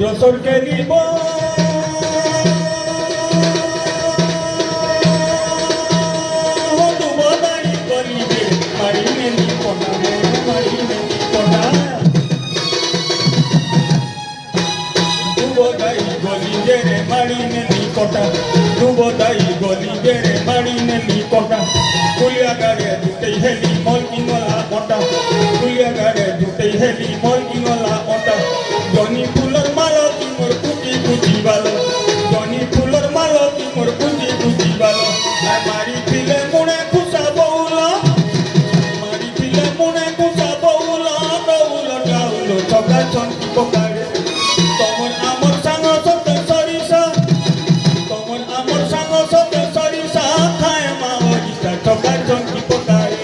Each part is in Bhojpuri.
রসরকে দিব দুবদাই গলিবে মারিনে নিকটা মারিনে নিকটা দুবদাই গলিবে রে মারিনে নিকটা দুবদাই গলিবে রে মারিনে নিকটা কুলিয়া গাড়ে দুটেই হেলি মলকিঙলা ওটা কুলিয়া গাড়ে দুটেই হেলি মলকিঙলা ওটা জনি ফুলর মালতি মোর কুচি কুচি বালো জনি ফুলর মালতি মোর কুচি কুচি বালো আর মারি দিলে মনে খুশা বউলা মারি দিলে মনে খুশা বউলা বউল ডাউল ছকা চন্তি পকারে তমন আমর সাঙ্গ সতে সরিষা তমন আমর সাঙ্গ সতে সরিষা খায় মা হরিষা ছকা চন্তি পকারে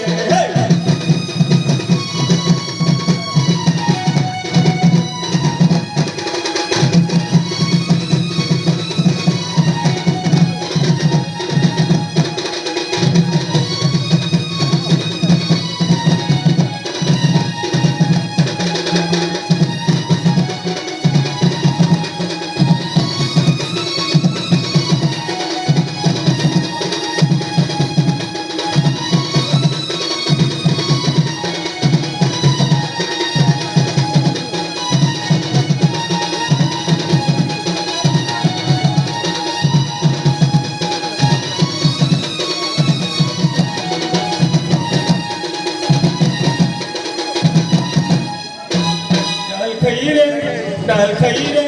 डाल खाई रे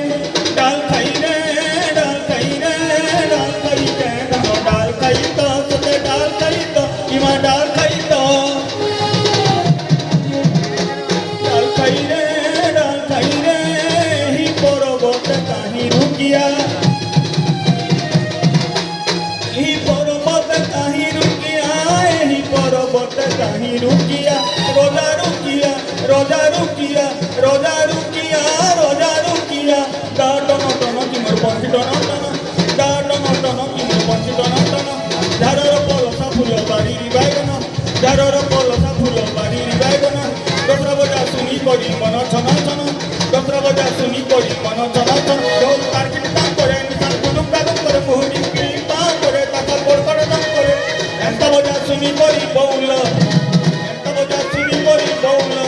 डाल खाई रे डाल खाई रे डाल खाई रे डाल खाई तो सते डाल खाई तो इमा डाल खाई तो डाल खाई रे ही पर्वत काहि रुकिया ही पर्वत काहि रुकिया ही पर्वत काहि रुकिया रोजा रुकिया रोजा रुकिया रोजा रुकिया रोजा रुकिया डा टन टन कि मोर पंथी टन टन डा टन टन कि मोर पंथी टन टन झारर पलसा फूल बारी बाइगन झारर पलसा फूल बारी बाइगन दसरा बजा सुनी करी मन छन छन दसरा बजा सुनी करी मन छन छन ढोल मार्केट काम करे निकाल गुदुम गादुम करे मोहनी की काम करे ताका बोर करे दाम करे एंता बजा सुनी करी बउल एंता बजा सुनी करी बउल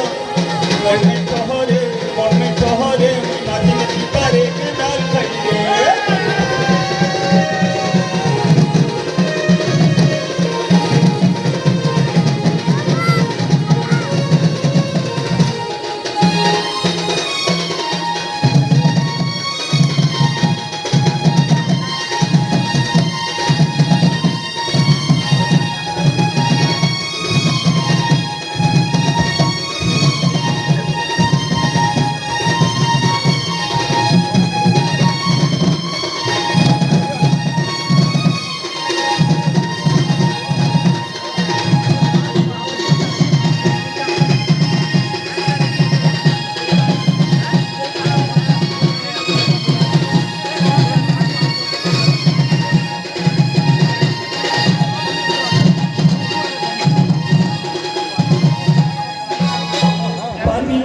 मने शहरे नाची नाची पारे के डाल खाई रे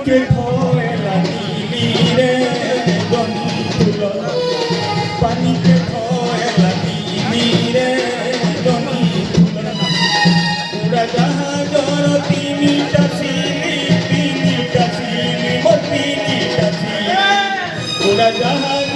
के खोला नीली रे गनी फूल पानी के खोला नीली रे गनी फूल उड़ा जहाजर तीनिटा सिली मोर तीनिटा सिली उड़ा जहाज